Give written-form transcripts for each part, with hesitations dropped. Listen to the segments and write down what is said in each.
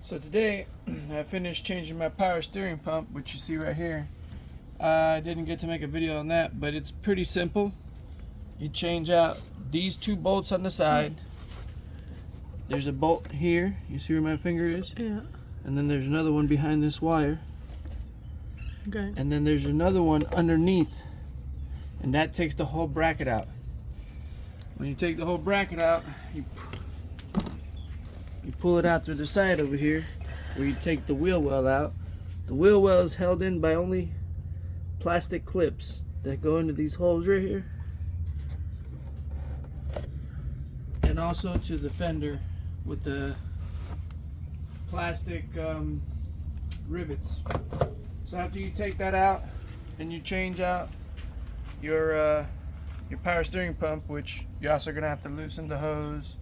So today I finished changing my power steering pump, which you see right here. I didn't get to make a video on that, but it's pretty simple. You change out these two bolts on the side. There's a bolt here, you see where my finger is? Yeah. And then there's another one behind this wire. Okay. And then there's another one underneath, and that takes the whole bracket out. When you take the whole bracket out, you pull it out through the side over here, where you take the wheel well out. The wheel well is held in by only plastic clips that go into these holes right here, and also to the fender with the plastic rivets. So after you take that out and you change out your power steering pump, which you're also going to have to loosen the hose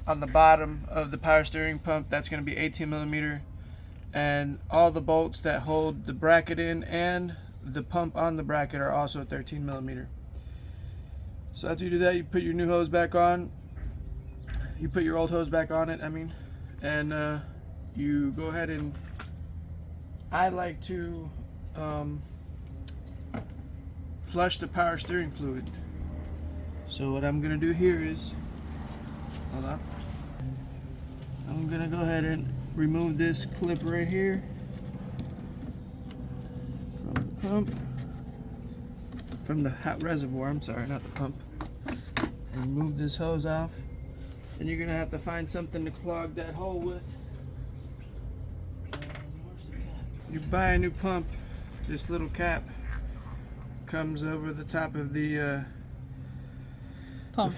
on the bottom of the power steering pump, that's going to be 18 millimeter, and all the bolts that hold the bracket in and the pump on the bracket are also 13 millimeter. So after you do that, you put your new hose back on, you put your old hose back on it, and you go ahead and I like to flush the power steering fluid. So what I'm gonna do here is, hold on, I'm gonna go ahead and remove this clip right here from the pump, from the hot reservoir, I'm sorry, not the pump, and remove this hose off. And you're gonna have to find something to clog that hole with. You buy a new pump, this little cap comes over the top of the Pump.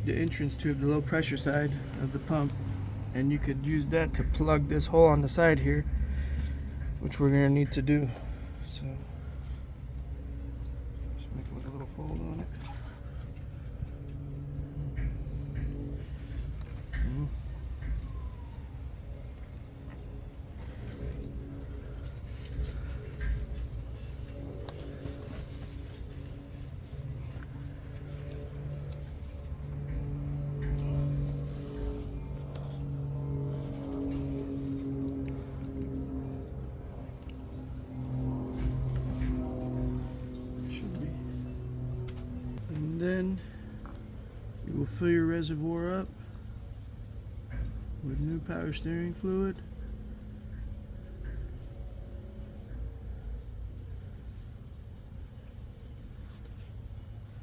the entrance tube, the low pressure side of the pump, and you could use that to plug this hole on the side here, which we're gonna need to do. So just make it with a little fold on it. And then you will fill your reservoir up with new power steering fluid.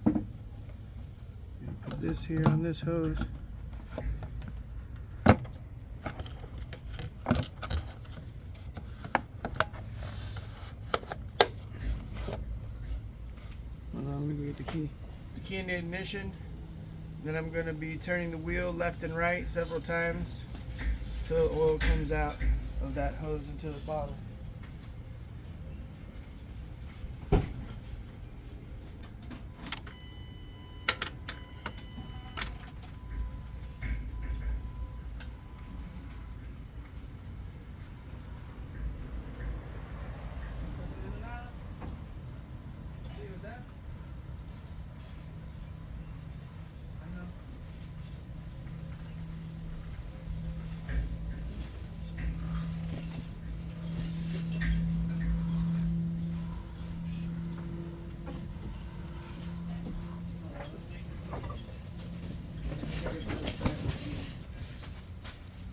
You put this here on this hose. Hold on, let me go get the key. The key in the ignition. Then I'm going to be turning the wheel left and right several times until the oil comes out of that hose into the bottle.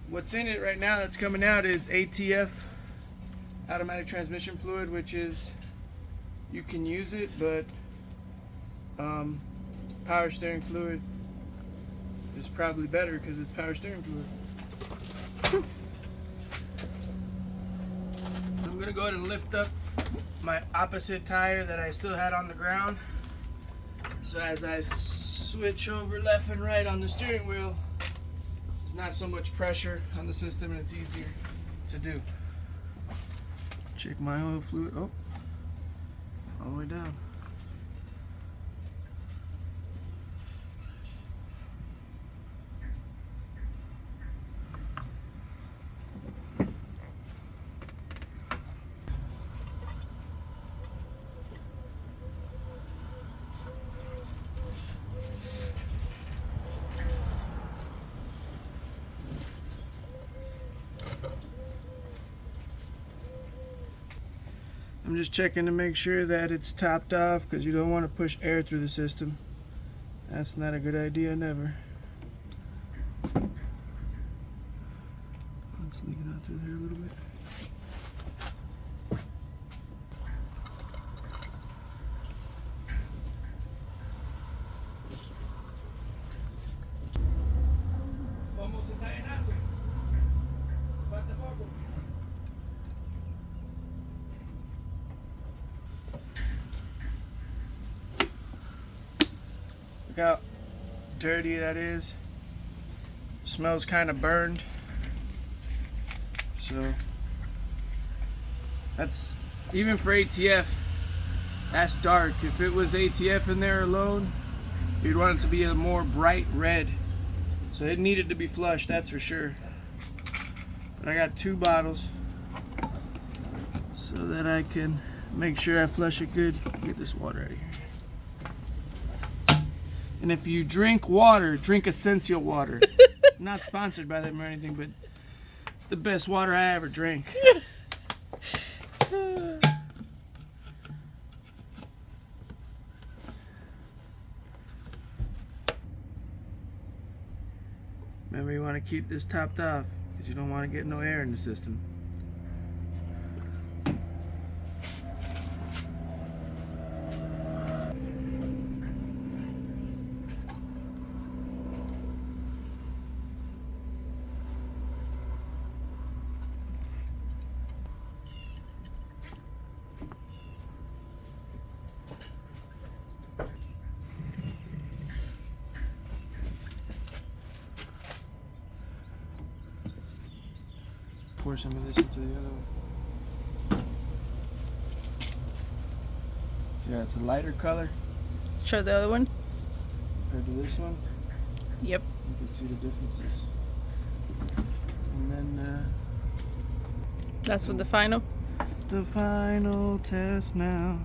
What's in it right now that's coming out is ATF, automatic transmission fluid, which is, you can use it, but power steering fluid is probably better because it's power steering fluid. I'm going to go ahead and lift up my opposite tire that I still had on the ground. So as I switch over left and right on the steering wheel, there's not so much pressure on the system and it's easier to do. Check my oil fluid. Oh, all the way down. I'm just checking to make sure that it's topped off because you don't want to push air through the system. That's not a good idea, never. Let's leak it out through there a little bit. Look how dirty that is. Smells kind of burned. So that's, even for ATF, that's dark. If it was ATF in there alone, you'd want it to be a more bright red. So it needed to be flushed, that's for sure. But I got 2 bottles so that I can make sure I flush it good. Get this water out of here. And if you drink water, drink Essential water. Not sponsored by them or anything, but it's the best water I ever drank. Remember, you want to keep this topped off because you don't want to get no air in the system. Pour some of this into the other one. Yeah, it's a lighter color Show the other one. compared to this one. Yep. You can see the differences. And then That's for the final. the final test now.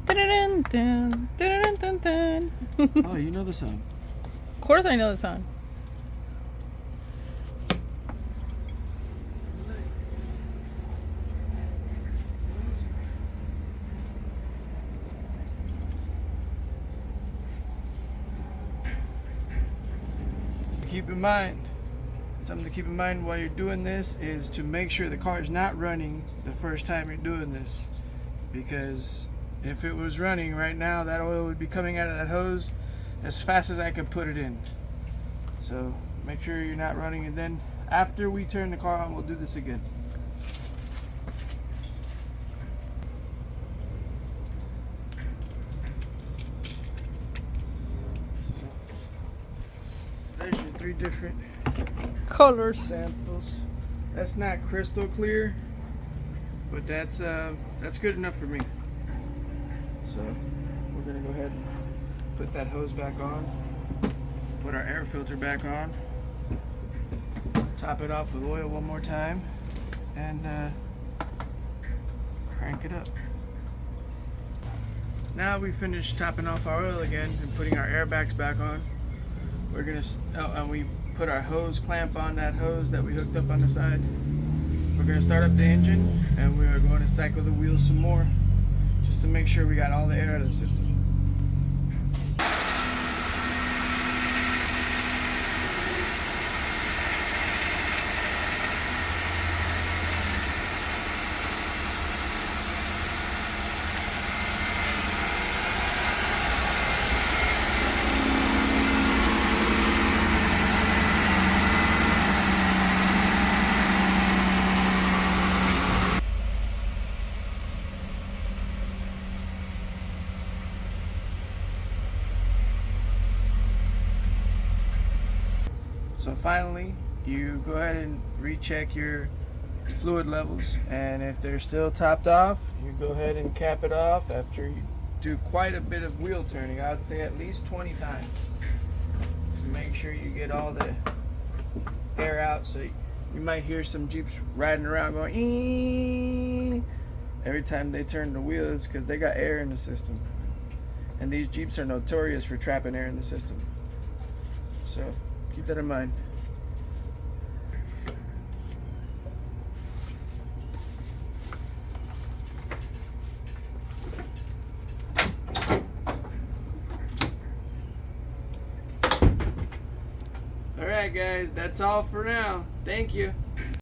Dun, dun, dun, dun, dun. Oh, you know the song. Of course I know the song. Keep in mind, something to keep in mind while you're doing this is to make sure the car is not running the first time you're doing this, because if it was running right now, that oil would be coming out of that hose as fast as I could put it in. So make sure you're not running, and then after we turn the car on, we'll do this again. There's your 3 different Colors. samples. That's not crystal clear, but that's good enough for me. So we're gonna go ahead and put that hose back on, put our air filter back on, top it off with oil one more time, and crank it up. Now we finished topping off our oil again and putting our airbags back on. We're gonna, and we put our hose clamp on that hose that we hooked up on the side. We're gonna start up the engine and we are going to cycle the wheels some more just to make sure we got all the air out of the system. So finally, you go ahead and recheck your fluid levels, and if they're still topped off, you go ahead and cap it off after you do quite a bit of wheel turning. I would say at least 20 times to make sure you get all the air out. So you might hear some Jeeps riding around going "ee" every time they turn the wheels because they got air in the system, and these Jeeps are notorious for trapping air in the system. So keep that in mind. Alright guys, that's all for now. Thank you.